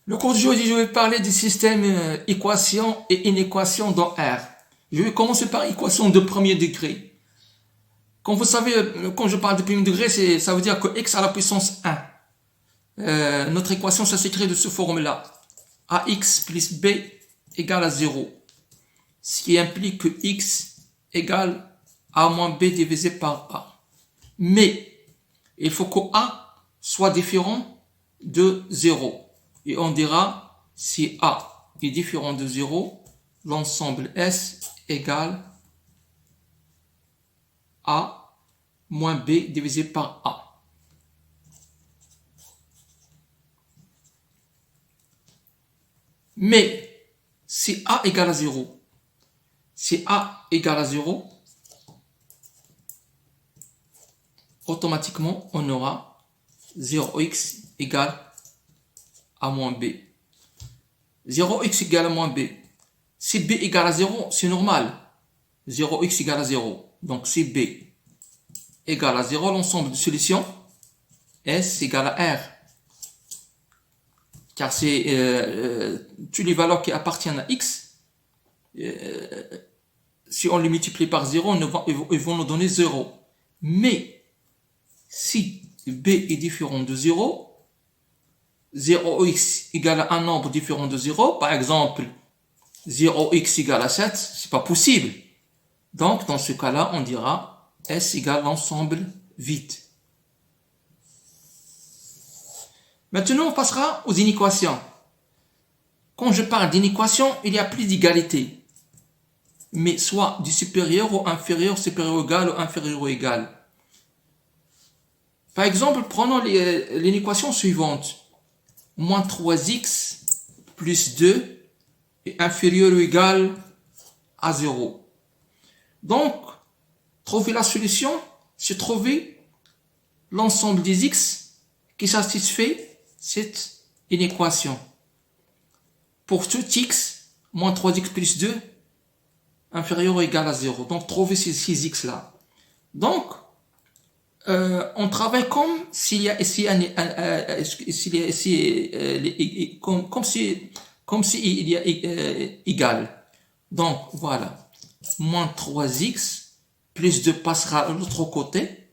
Le cours d'aujourd'hui, je vais parler du système équation et inéquation dans R. Je vais commencer par équation de premier degré. Comme vous savez, quand je parle de premier degré, ça veut dire que x à la puissance 1. Notre équation, ça s'écrit de cette forme-là. ax plus b égale à 0. Ce qui implique que x égale a moins b divisé par a. Mais, il faut que a soit différent de 0. Et on dira, si a est différent de 0, l'ensemble S égale a moins b divisé par a. Mais, si a égale à 0, si a égale à 0, automatiquement, on aura 0x égale a moins b. 0x égale à moins b. Si b égale à 0, c'est normal. 0x égale à 0. Donc si b égale à 0, l'ensemble de solutions S égale à R. Car c'est tous les valeurs qui appartiennent à x, si on les multiplie par 0, ils vont nous donner 0. Mais si b est différent de 0, 0x égale à un nombre différent de 0, par exemple 0x égale à 7, c'est pas possible. Donc dans ce cas-là, on dira S égale l'ensemble vide. Maintenant, on passera aux inéquations. Quand je parle d'inéquation, il y a plus d'égalité. Mais soit du supérieur ou inférieur, supérieur égal ou inférieur égal. Par exemple, prenons l'inéquation suivante. Moins 3x plus 2 est inférieur ou égal à 0. Donc, trouver la solution, c'est trouver l'ensemble des x qui satisfait cette inéquation. Pour tout x, moins 3x plus 2 inférieur ou égal à 0. Donc, trouver ces x-là. Donc, on travaille comme s'il y a ici comme si il y a égal. Donc voilà, moins 3x plus 2 passera à l'autre côté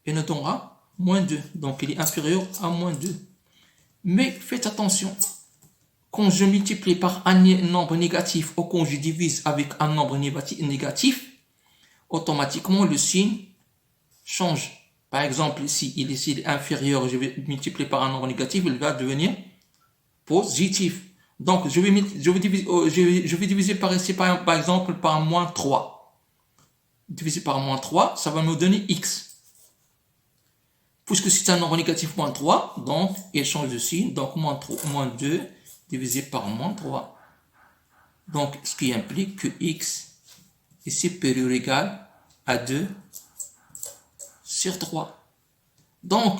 et nous donnera moins 2. Donc il est inférieur à moins 2. Mais faites attention, quand je multiplie par un nombre négatif ou quand je divise avec un nombre négatif, automatiquement le signe change. Par exemple, ici, il est inférieur, je vais multiplier par un nombre négatif, il va devenir positif. Donc, je vais diviser par ici, par exemple, par moins 3. Diviser par moins 3, ça va me donner x. Puisque c'est un nombre négatif moins 3, donc, il change de signe. Donc, moins 2 divisé par moins 3. Donc, ce qui implique que x est supérieur ou égal à 2 sur 3. Donc,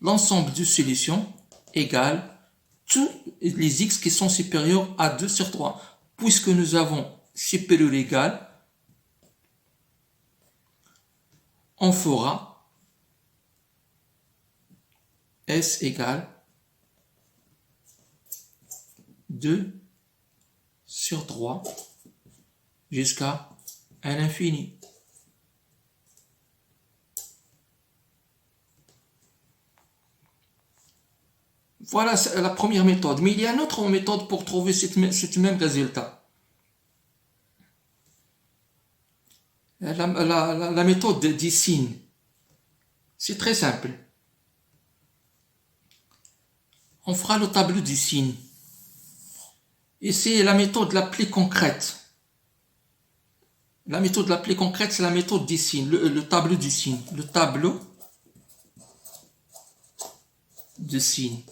l'ensemble de solutions égale tous les x qui sont supérieurs à 2 sur 3. Puisque nous avons supérieur ou égal, on fera S égale 2 sur 3 jusqu'à l'infini. Voilà la première méthode. Mais il y a une autre méthode pour trouver ce même résultat. La méthode des signes. C'est très simple. On fera le tableau du signe. Et c'est la méthode la plus concrète. La méthode la plus concrète, c'est la méthode des signes, le tableau du signe. Le tableau de signe.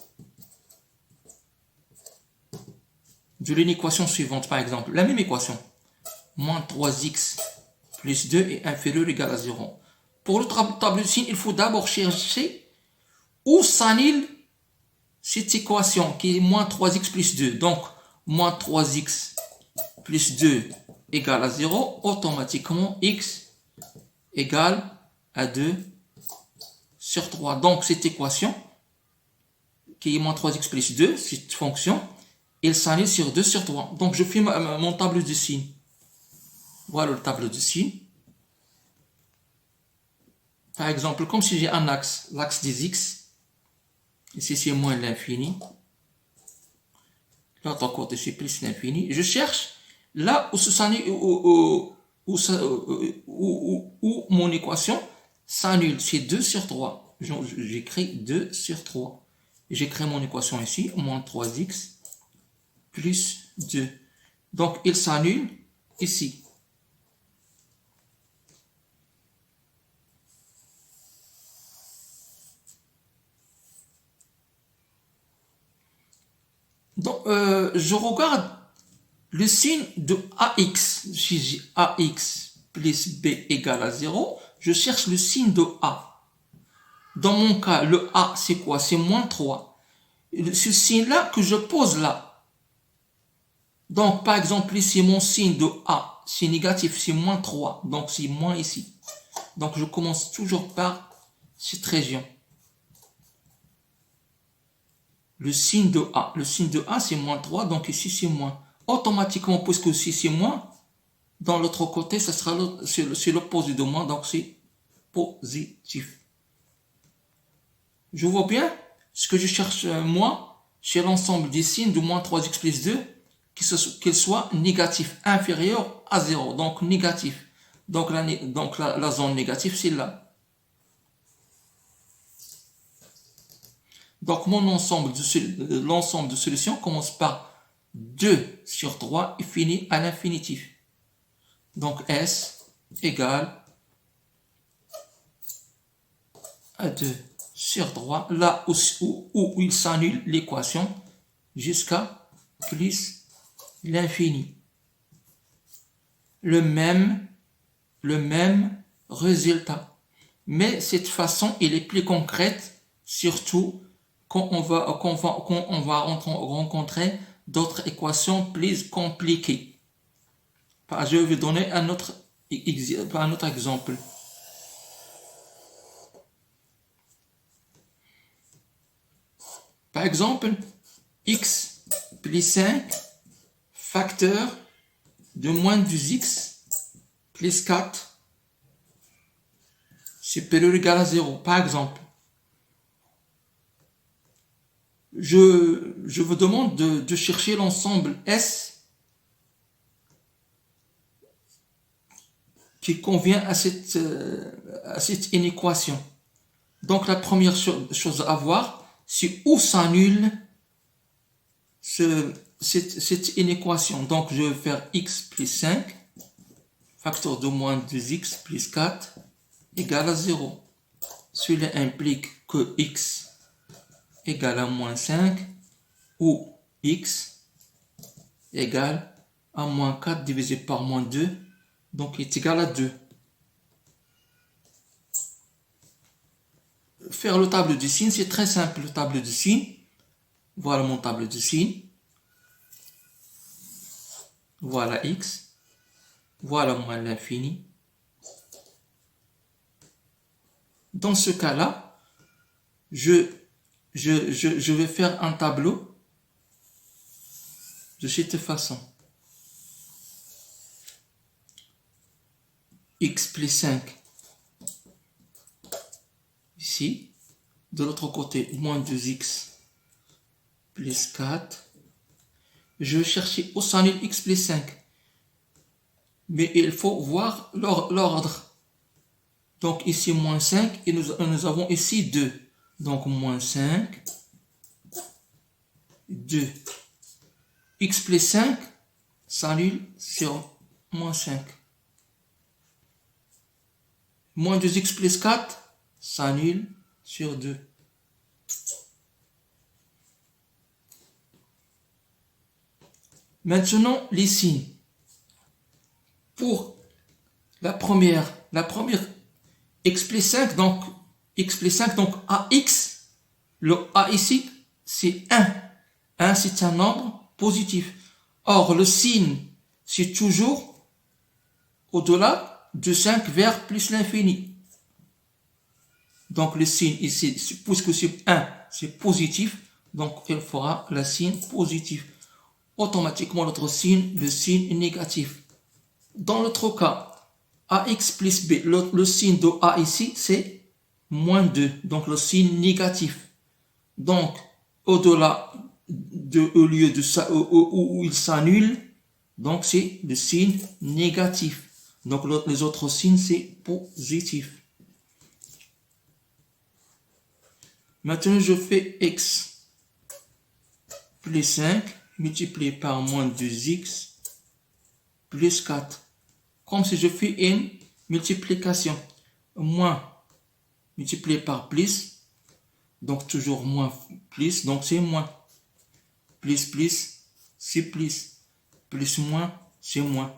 De l'équation suivante, par exemple. La même équation. Moins 3x plus 2 est inférieur ou égal à 0. Pour le tableau de signe, il faut d'abord chercher où s'annule cette équation qui est moins 3x plus 2. Donc, moins 3x plus 2 égale à 0. Automatiquement, x égale à 2 sur 3. Donc, cette équation qui est moins 3x plus 2, cette fonction, elle s'annule sur 2 sur 3. Donc, je fais mon tableau de signes. Voilà le tableau de signes. Par exemple, comme si j'ai un axe, l'axe des x. Ici, c'est moins l'infini. L'autre côté, c'est plus l'infini. Je cherche là où où mon équation s'annule. C'est 2 sur 3. J'écris 2 sur 3. J'écris mon équation ici, moins 3x plus 2. Donc, il s'annule ici. Donc, je regarde le signe de AX. Si j'ai AX plus B égale à 0, je cherche le signe de A. Dans mon cas, le A, c'est quoi? C'est moins 3. Ce signe-là que je pose là. Donc, par exemple, ici, mon signe de A, c'est négatif, c'est moins 3. Donc, c'est moins ici. Donc, je commence toujours par cette région. Le signe de A. Le signe de A, c'est moins 3, donc ici, c'est moins. Automatiquement, puisque ici, c'est moins, dans l'autre côté, ça sera c'est l'opposé de moins, donc c'est positif. Je vois bien ce que je cherche, moi, chez l'ensemble des signes de moins 3x plus 2, qu'il soit négatif, inférieur à 0, donc négatif. Donc la zone négative, c'est là. Donc, l'ensemble de solutions commence par 2 sur 3 et finit à l'infinitif. Donc, S égale à 2 sur 3, là où il s'annule l'équation jusqu'à plus l'infini. Le même résultat. Mais cette façon, elle est plus concrète, surtout quand on va rencontrer d'autres équations plus compliquées. Je vais donner un autre exemple. Par exemple, x plus 5 facteur de moins 2x plus 4 supérieur ou égal à 0. Par exemple, je vous demande de chercher l'ensemble S qui convient à cette inéquation. Donc la première chose à voir, c'est où s'annule cette inéquation. Donc je vais faire x plus 5, facteur de moins 2x plus 4 égale à 0. Cela implique que x égale à moins 5 ou x égale à moins 4 divisé par moins 2, donc est égal à 2. Faire le tableau de signes, c'est très simple. Le tableau de signes, voilà mon tableau de signes. Voilà x, voilà moins l'infini. Dans ce cas-là, je vais faire un tableau de cette façon. X plus 5 ici. De l'autre côté, moins 2x plus 4. Je vais chercher où s'annule x plus 5. Mais il faut voir l'ordre. Donc ici, moins 5 et nous avons ici 2. Donc moins 5, 2. X plus 5 s'annule sur moins 5. Moins 2x plus 4 s'annule sur 2. Maintenant, les signes. Pour la première x plus 5, donc AX, le A ici, c'est 1. 1, c'est un nombre positif. Or, le signe, c'est toujours au-delà de 5 vers plus l'infini. Donc, le signe ici, puisque c'est 1, c'est positif, Donc, elle fera le signe positif. Automatiquement, l'autre signe, le signe négatif. Dans l'autre cas, AX plus B, le signe de A ici, c'est moins 2. Donc, le signe négatif. Donc, au-delà, au lieu de ça, où il s'annule, donc c'est le signe négatif. Donc, les autres signes, c'est positif. Maintenant, je fais x plus 5 multiplié par moins 2x plus 4. Comme si je fais une multiplication. Moins multiplié par plus. Donc, toujours moins plus. Donc, c'est moins. Plus, c'est plus. Plus, moins, c'est moins.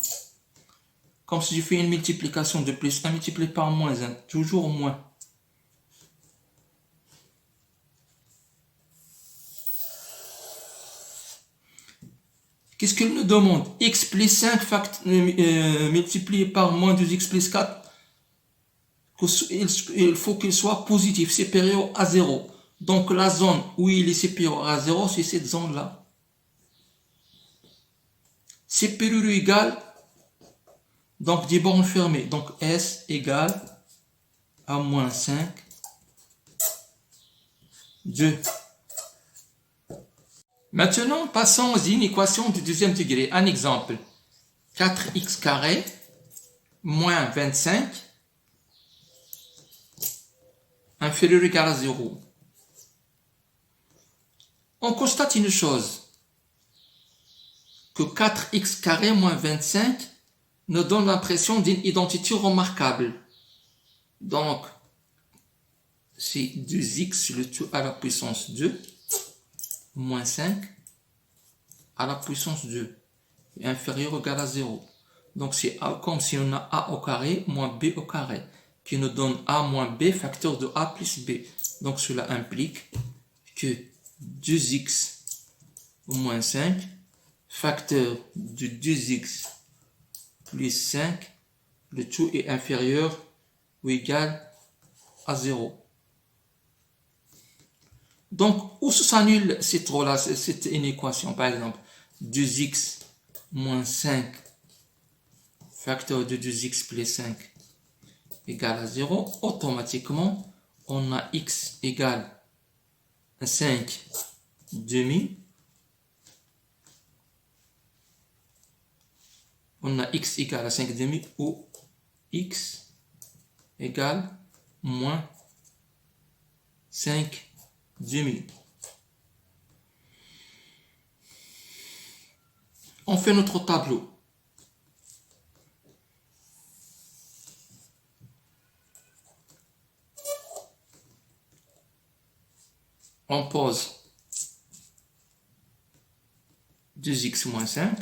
Comme si je fais une multiplication de plus 1 multiplié par moins 1. Toujours moins. Qu'est-ce qu'il nous demande? X plus 5 multiplié par moins 2x plus 4. Il faut qu'il soit positif, supérieur à 0. Donc la zone où il est supérieur à 0, c'est cette zone-là. Supérieur ou égal, donc des bornes fermées. Donc S égale à moins 5, 2. Maintenant, passons aux équations du deuxième degré. Un exemple. 4x carré moins 25 inférieur ou égal à 0. On constate une chose, que 4x carré moins 25 nous donne l'impression d'une identité remarquable. Donc, c'est 2x le tout à la puissance 2 moins 5 à la puissance 2 est inférieur ou égal à 0. Donc c'est comme si on a a au carré moins b au carré qui nous donne a moins b facteur de a plus b. Donc cela implique que 2x moins 5 facteur de 2x plus 5, le tout est inférieur ou égal à 0. Donc, où s'annule cette inéquation? Par exemple, 2x moins 5 facteur de 2x plus 5 égale à 0. Automatiquement, on a x égale à 5 demi. On a x égale à 5 demi ou x égale moins 5 demi. On fait notre tableau. On pose 2x moins 5,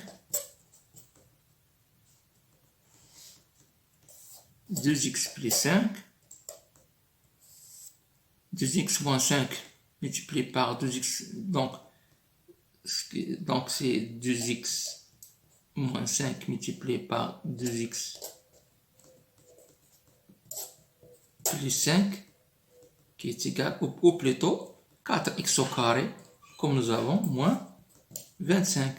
2x plus 5, 2x moins 5 multiplié par 2x, donc c'est 2x moins 5 multiplié par 2x plus 5 qui est égal ou plutôt 4x au carré comme nous avons moins 25.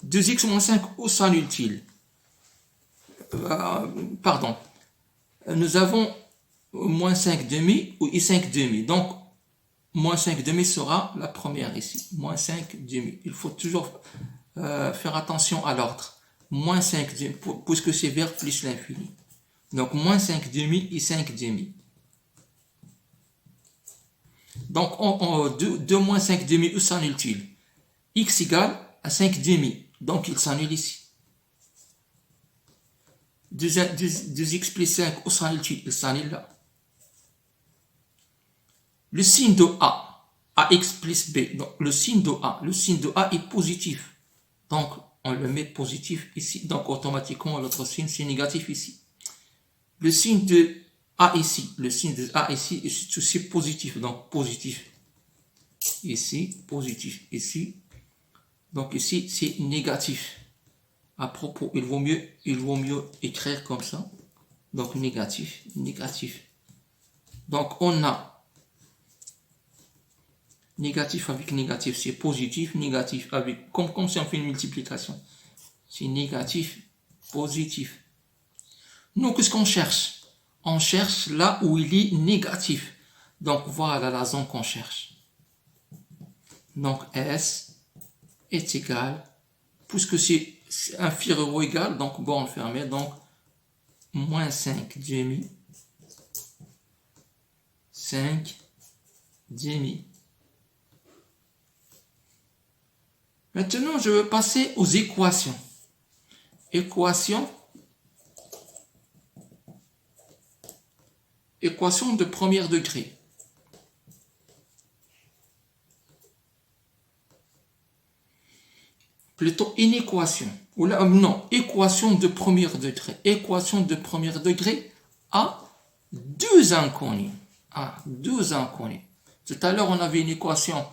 Deux x moins 5, où s'annule-t-il? Pardon. Nous avons moins 5 demi ou i5 demi. Donc, moins 5 demi sera la première ici. Moins 5 demi. Il faut toujours faire attention à l'ordre. Moins 5 demi, puisque c'est vers plus l'infini. Donc, moins 5 demi, i5 demi. Donc, de moins 5 demi, où s'annule-t-il? X égale à 5 demi. Donc, il s'annule ici. 2x plus 5, où s'annule-t-il? Il s'annule là. Le signe de A, AX plus B, donc le signe de A est positif. Donc, on le met positif ici. Donc, automatiquement, l'autre signe, c'est négatif ici. Le signe de A ici, est aussi positif. Donc, positif ici, positif ici. Donc, ici, c'est négatif. À propos, il vaut mieux écrire comme ça. Donc, négatif, négatif. Donc, on a négatif avec négatif, c'est positif, négatif avec, comme si on fait une multiplication. C'est négatif, positif. Nous, qu'est-ce qu'on cherche? On cherche là où il est négatif. Donc, voilà la zone qu'on cherche. Donc, S est égal, puisque c'est inférieur ou égal, donc borne fermée, donc moins 5 demi, 5 demi. Maintenant, je vais passer aux équations. Équation de premier degré. Plutôt une équation. Ou là, non, équation de premier degré. Équation de premier degré à deux inconnus. Tout à l'heure, on avait une équation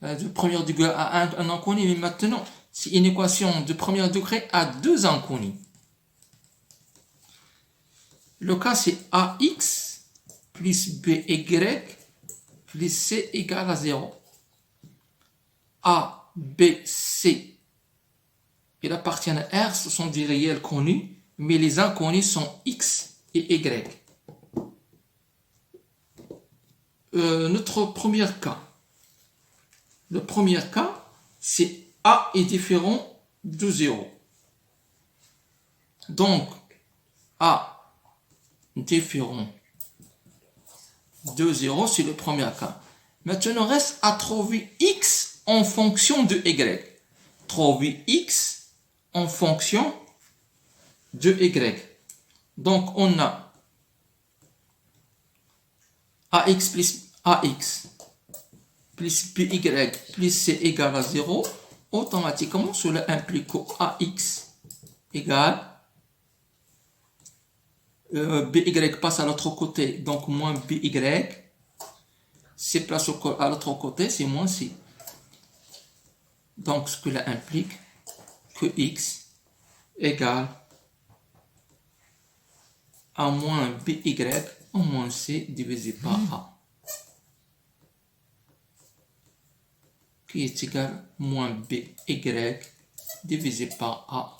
de premier degré à un inconnu, mais maintenant, c'est une équation de premier degré à deux inconnus. Le cas, c'est AX plus BY plus C égale à 0. A, B, C, il appartient à R, ce sont des réels connus, mais les inconnus sont X et Y. Notre premier cas. Le premier cas, c'est A est différent de 0. Donc, A différent de 0, c'est le premier cas. Maintenant, reste à trouver X en fonction de Y. Trouver X en fonction de Y. Donc, on a AX plus BY plus C égale à 0. Automatiquement, cela implique que AX égale BY passe à l'autre côté, donc moins BY. C place à l'autre côté, c'est moins C. Donc, ce que cela implique que X égale à moins BY en moins C divisé par A. Qui est égal à moins BY divisé par A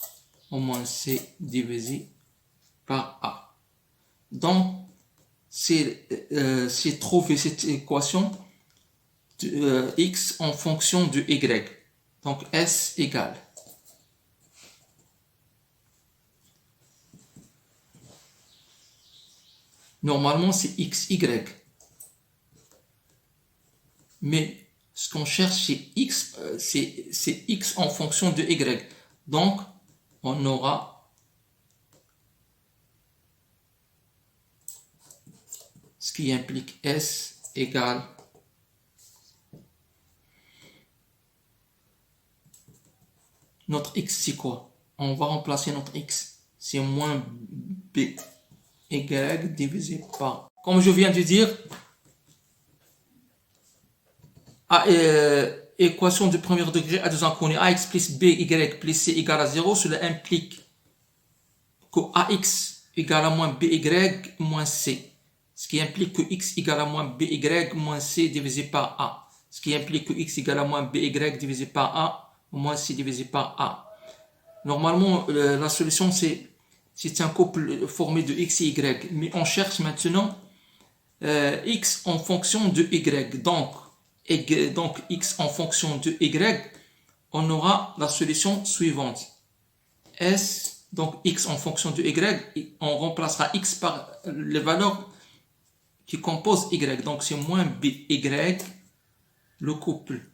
en moins C divisé par A. Donc, c'est trouver cette équation de X en fonction de Y. Donc, S égale. Normalement, c'est XY. Mais ce qu'on cherche, c'est X, c'est X en fonction de Y. Donc, on aura ce qui implique S égale notre X, c'est quoi? On va remplacer notre X. C'est moins BY divisé par... Comme je viens de dire, équation de premier degré à deux inconnus, AX plus BY plus C égale à 0, cela implique que AX égale à moins BY moins C. Ce qui implique que X égale à moins BY moins C divisé par A. Ce qui implique que X égale à moins BY divisé par A moins C divisé par A. Normalement, la solution, c'est un couple formé de X et Y. Mais on cherche maintenant X en fonction de Y. Donc, X en fonction de Y, on aura la solution suivante. S, donc X en fonction de Y, on remplacera X par les valeurs qui composent Y. Donc, c'est moins BY, le couple,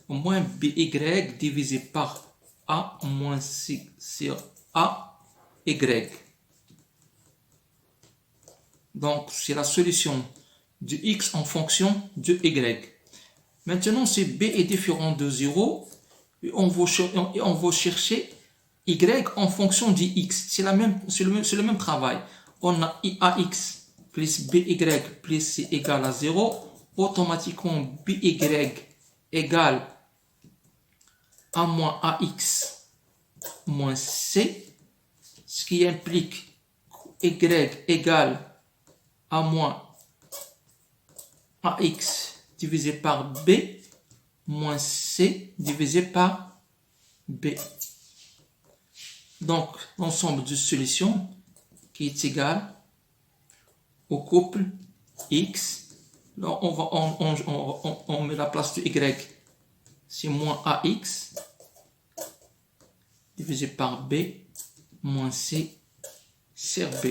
moins BY divisé par A moins C sur A, Y. Donc, c'est la solution de X en fonction de Y. Maintenant, si B est différent de 0, et on va chercher Y en fonction de X. C'est le même travail. On a AX plus BY plus C égale à 0. Automatiquement, BY égale à moins AX moins C, ce qui implique y égale a moins ax divisé par b moins c divisé par b. Donc, l'ensemble de solutions qui est égal au couple x. Là, on met la place de y, c'est moins ax divisé par b moins c sur b.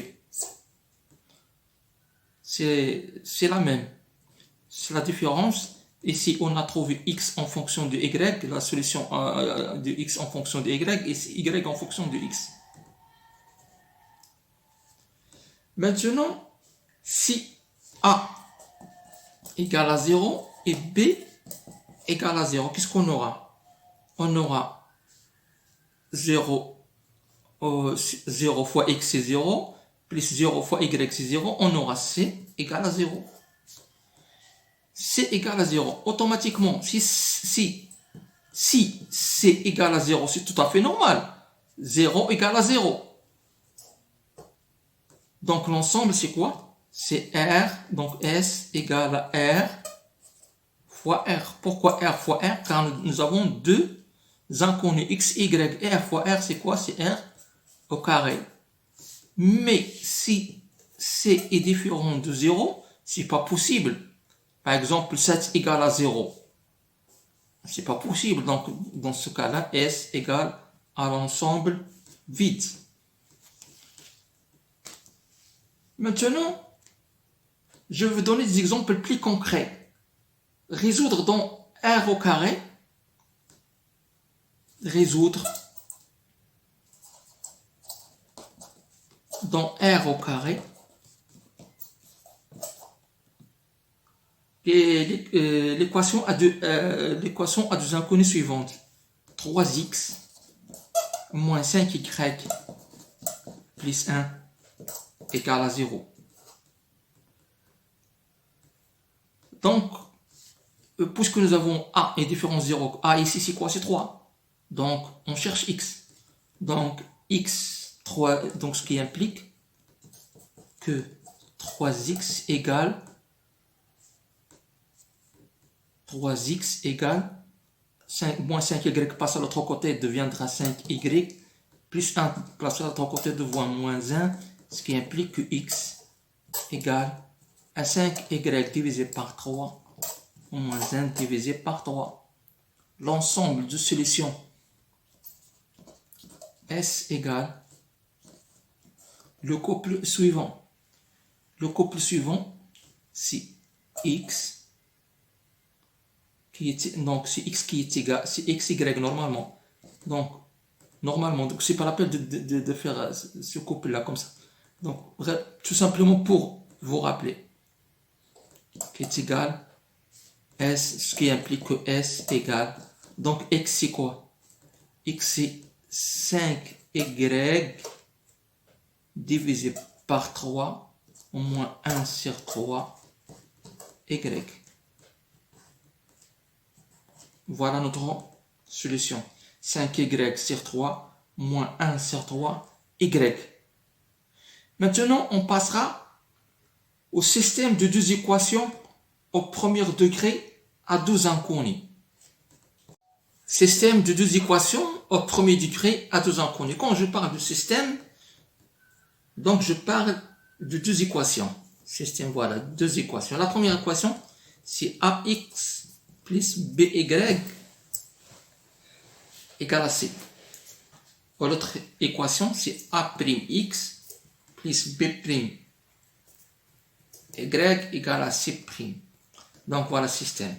C'est la même. C'est la différence. Ici, on a trouvé x en fonction de y, la solution de x en fonction de y, et c'est y en fonction de x. Maintenant, si a égale à 0 et b égale à 0, qu'est-ce qu'on aura? On aura 0 fois x c'est 0, plus 0 fois y c'est 0, on aura c égale à 0. C égale à 0. Automatiquement, si c égale à 0, c'est tout à fait normal. 0 égale à 0. Donc l'ensemble, c'est quoi? C'est R, donc S égale à R fois R. Pourquoi R fois R? Car nous avons deux inconnus, X, Y. R fois R, c'est quoi? C'est R au carré. Mais si C est différent de 0, c'est pas possible. Par exemple, 7 égale à 0. C'est pas possible. Donc, dans ce cas-là, S égale à l'ensemble vide. Maintenant, je vais vous donner des exemples plus concrets. Résoudre dans R au carré. Résoudre dans R au carré. Et l'équation a deux inconnues suivantes. 3x moins 5y plus 1 égale à 0. Donc, puisque nous avons a et différence 0, a ici c'est quoi? C'est 3. Donc, on cherche x. Donc, x, 3, donc ce qui implique que 3x égale 5, moins 5y passe à l'autre côté, deviendra 5y, plus 1 passe à l'autre côté, devient moins 1, ce qui implique que x égale à 5y divisé par 3, moins 1 divisé par 3. L'ensemble de solutions S égale le couple suivant. Le couple suivant, c'est x. Donc c'est x qui est égal, c'est xy normalement. Donc c'est pas la peine de faire ce couple là comme ça. Donc tout simplement pour vous rappeler qui est égal s, ce qui implique que s égale, donc x c'est quoi? X c'est 5y divisé par 3 au moins 1 sur 3 y. Voilà notre solution. 5y sur 3 moins 1 sur 3 y. Maintenant, on passera au système de deux équations au premier degré à deux inconnus. Système de deux équations au premier degré à deux inconnus. Quand je parle de système, donc je parle de deux équations. Système, voilà, deux équations. La première équation, c'est ax plus by égale à c. L'autre équation, c'est a'x plus b' y égale à c'. Donc voilà le système.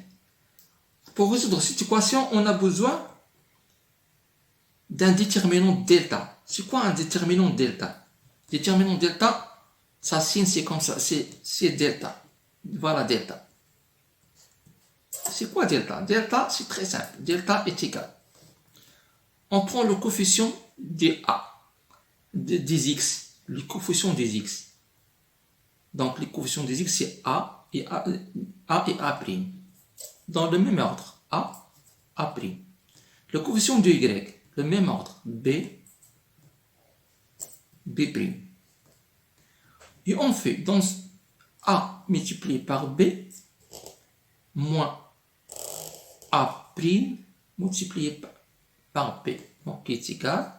Pour résoudre cette équation, on a besoin d'un déterminant delta. C'est quoi un déterminant delta? Déterminant delta, sa signe c'est comme ça, c'est delta. Voilà delta. C'est quoi delta? Delta, c'est très simple. Delta est égal. On prend le coefficient des a, des x, le coefficient des x. Donc, les coefficients des x, c'est a et a'. Dans le même ordre, a'. Le coefficient de y, le même ordre. B, B'. Et on fait donc A multiplié par B moins A' multiplié par B. Donc, qui est égal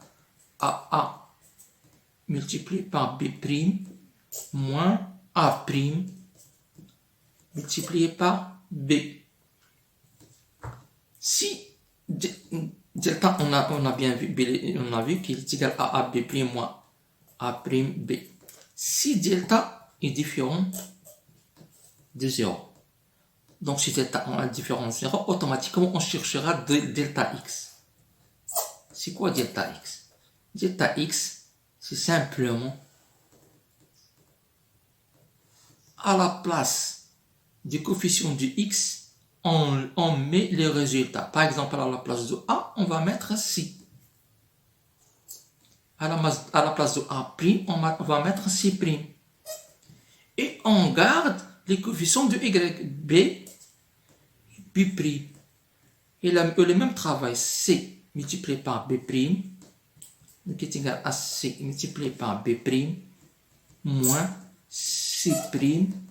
à A multiplié par B' moins A' multiplié par B. Si delta, on a bien vu, on a vu qu'il est égal à AB' moins A'B. Si delta est différent de 0, donc si delta est différent de 0, automatiquement on cherchera delta x. C'est quoi delta x? Delta x, c'est simplement à la place du coefficient du x, on met les résultats. Par exemple, à la place de A, on va mettre C. À la place de A', on va mettre C'. Et on garde les coefficients de y, B, B'. Et le même travail, C multiplié par B', qui est égal à C multiplié par B', moins C'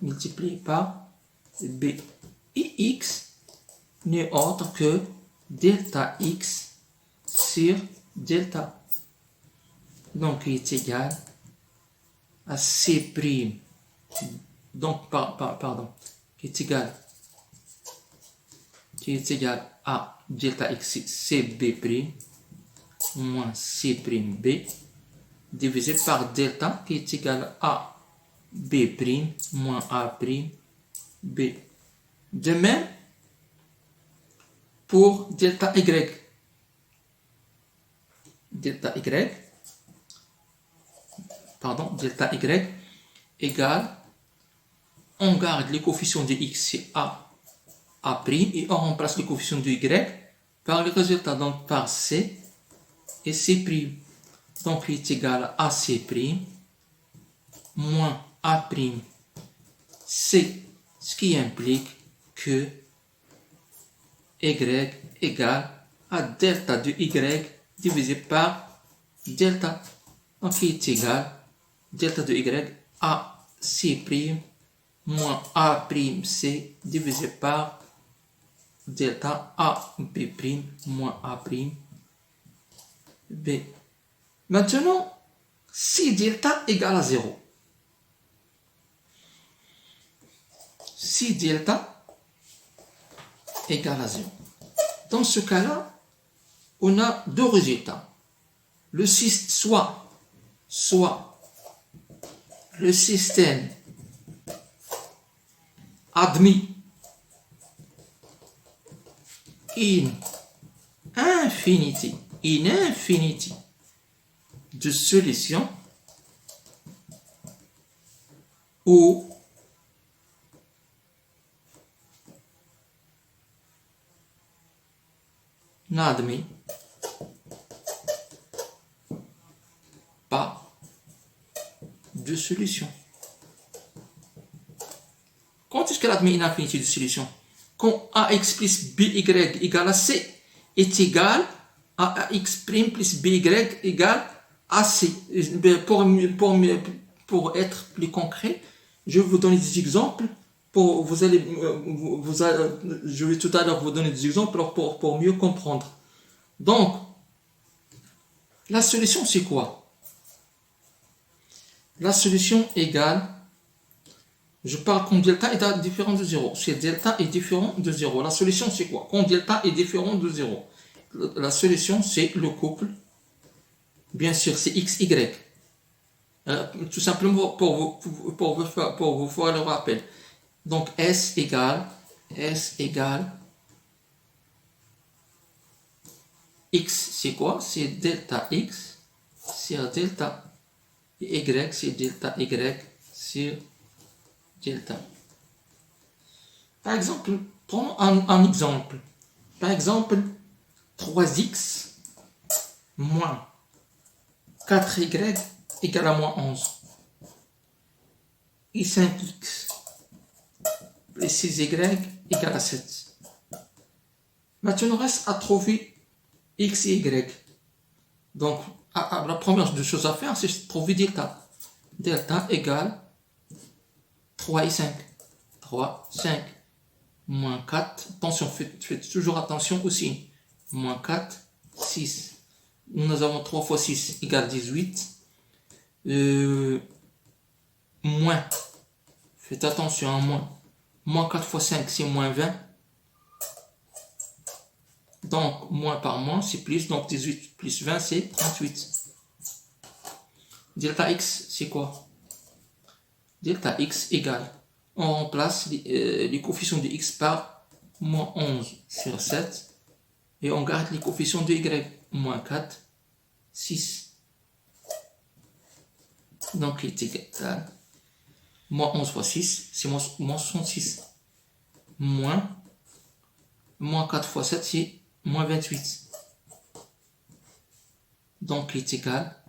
multiplié par B. Et x n'est autre que delta x sur delta. Donc, il est égal à C'. Donc, pardon, qui est égal à delta x CB' moins C'B divisé par delta qui est égal à B' moins A'B. De même pour delta y. Delta y égale, on garde les coefficients de x, c'est A', et on remplace le coefficient de y par le résultat, donc par C et C'. Donc il est égal à C' moins A', C, ce qui implique que y égale à delta de y divisé par delta. Donc il est égal delta de y à C' moins A'C divisé par delta AB' moins A'B. Maintenant, si delta égale à 0, si delta égale à 0, dans ce cas-là, on a deux résultats. Soit le système admis in infinity de solutions ou n'admet pas de solution. Quand est-ce qu'elle admet une infinité de solutions? Quand ax plus by égale à c est égal à ax' plus by égale à c. Pour être plus concret, je vais vous donner des exemples. Je vais tout à l'heure vous donner des exemples pour mieux comprendre. Donc, la solution c'est quoi? La solution égale, je parle quand delta est différent de 0. Si delta est différent de 0, la solution c'est quoi? Quand delta est différent de 0, la solution c'est le couple, bien sûr c'est x, y. Tout simplement pour vous faire le rappel. Donc S égale x, c'est quoi? C'est delta x sur delta y, c'est delta y sur delta. Par exemple, prenons un exemple. Par exemple, 3x moins 4y égale à moins 11. Et 5x plus 6y égale à 7. Maintenant, il reste à trouver x et y. Donc, la première chose à faire, c'est trouver delta. Delta égale 3 et 5. 3, 5, moins 4. Attention, faites toujours attention aussi. Moins 4, 6. Nous avons 3 fois 6 égale 18. Moins. Faites attention à moins. Moins 4 fois 5, c'est moins 20. Donc, moins par moins, c'est plus. Donc, 18 plus 20, c'est 38. Delta x, c'est quoi? Delta x égale. On remplace les coefficients de x par moins 11 sur 7. Et on garde les coefficients de y. Moins 4, 6. Donc, il est égal. Moins 11 fois 6, c'est moins 66. Moins 4 fois 7, c'est moins 28. Donc, il est égal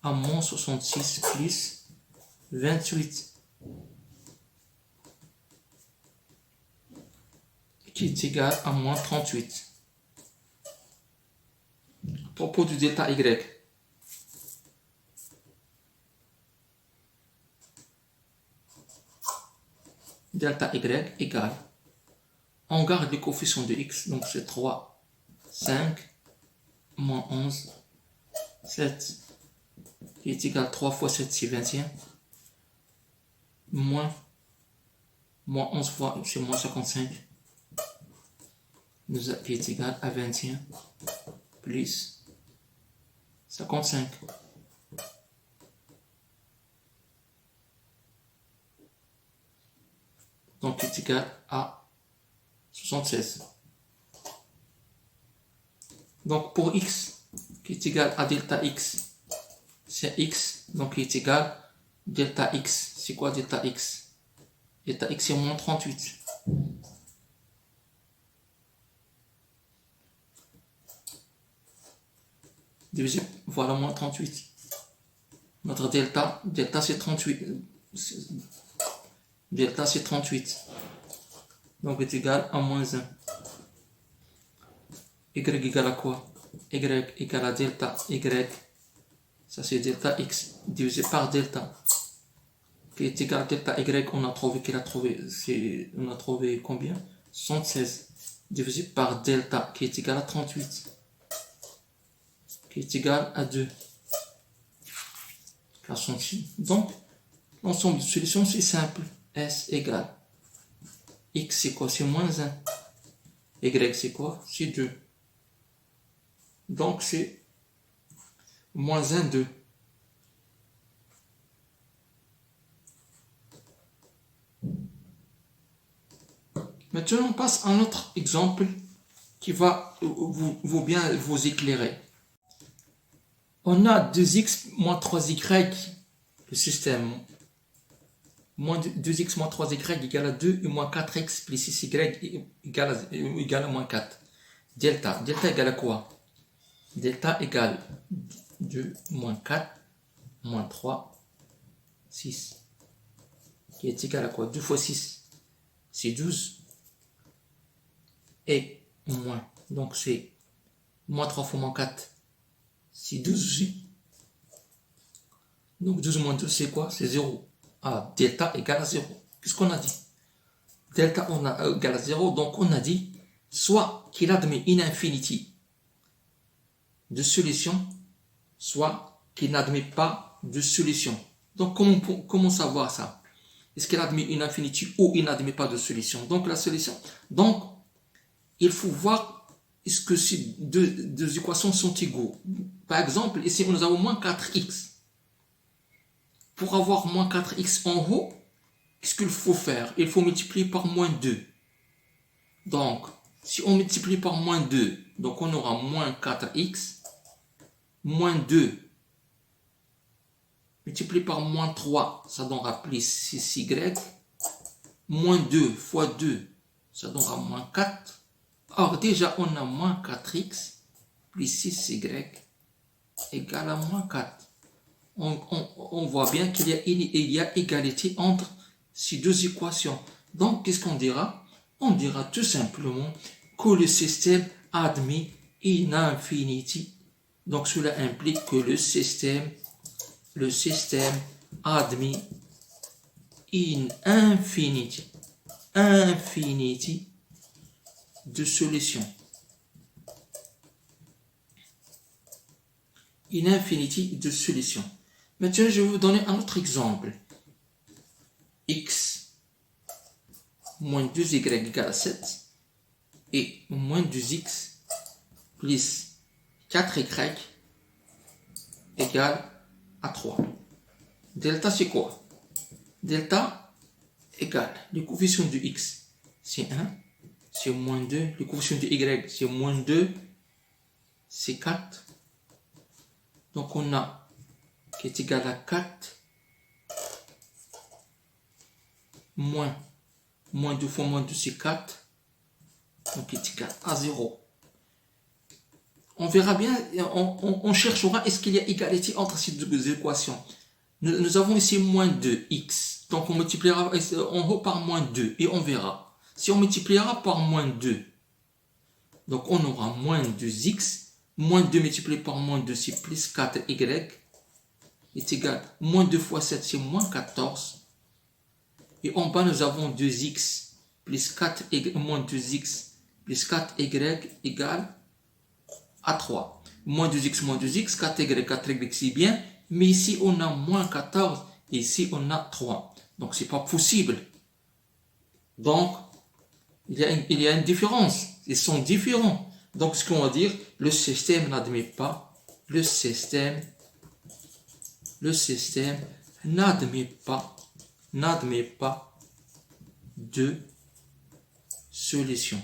à moins 66 plus 28. Qui est égal à moins 38. À propos du delta y. Delta y égale. On garde les coefficients de x, donc c'est 3, 5, moins 11, 7, qui est égal à 3 fois 7, c'est 21, moins 11 fois, c'est moins 55, qui est égal à 21, plus 55. Donc, qui est égal à 76. Donc, pour x, qui est égal à delta x, c'est x, donc qui est égal à delta x. C'est quoi delta x? Delta x, c'est moins 38. Divisé, voilà, moins 38. Notre delta c'est 38. Delta, c'est 38. Donc, est égal à moins 1. Y égale à quoi? Y égale à delta y. Ça, c'est delta x divisé par delta. Qui est égal à delta y. On a trouvé combien? 76. Divisé par delta, qui est égal à 38. Qui est égal à 2. Donc, l'ensemble de solutions, c'est simple. S égale. X, c'est quoi? C'est moins 1. Y, c'est quoi? C'est 2. Donc, c'est moins 1, 2. Maintenant, on passe à un autre exemple qui va bien vous éclairer. On a 2x moins 3y, le système. Moins 2x moins 3y égale à 2 et moins 4x plus 6y égale à moins 4. Delta égale à quoi? Delta égale 2 moins 4 moins 3, 6. Qui est égal à quoi? 2 fois 6, c'est 12. Et moins. Donc c'est moins 3 fois moins 4, c'est 12 aussi. Donc 12 moins 2, c'est quoi? C'est 0. Ah, delta égale à 0. Qu'est-ce qu'on a dit? Delta égale à 0, donc on a dit soit qu'il admet une infinité de solutions, soit qu'il n'admet pas de solution. Donc comment savoir ça? Est-ce qu'il admet une infinité ou il n'admet pas de solution? Donc la solution, donc il faut voir est-ce que ces deux équations sont égaux. Par exemple, ici nous avons moins 4x. Pour avoir moins 4x en haut, qu'est-ce qu'il faut faire? Il faut multiplier par moins 2. Donc, si on multiplie par moins 2, donc on aura moins 4x, moins 2, multiplié par moins 3, ça donnera plus 6y, moins 2 fois 2, ça donnera moins 4. Or, déjà, on a moins 4x plus 6y égale à moins 4. On voit bien qu'il y a égalité entre ces deux équations. Donc, qu'est-ce qu'on dira? On dira tout simplement que le système admet une infinité Donc cela implique que le système admet une infinity de solutions. Une infinity de solutions. Maintenant, je vais vous donner un autre exemple. X moins 2y égale à 7 et moins 2x plus 4y égale à 3. Delta, c'est quoi? Delta égale le coefficient de x, c'est 1, c'est moins 2. Le coefficient de y, c'est moins 2, c'est 4. Donc, on a qui est égal à 4 moins 2 fois moins 2, c'est 4. Donc, qui est égal à 0. On verra bien, on cherchera est-ce qu'il y a égalité entre ces deux équations. Nous avons ici moins 2x. Donc, on multipliera en haut par moins 2 et on verra. Si on multipliera par moins 2, donc on aura moins 2x. Moins 2 multiplié par moins 2, c'est plus 4y. Est égal à moins 2 fois 7, c'est moins 14. Et en bas, nous avons 2x plus 4y, moins 2x plus 4y égale à 3. Moins 2x, 4y, 4y, c'est bien. Mais ici, on a moins 14 et ici, on a 3. Donc, c'est pas possible. Donc, il y a une différence. Ils sont différents. Donc, ce qu'on va dire, le système n'admet pas, n'admet pas de solution.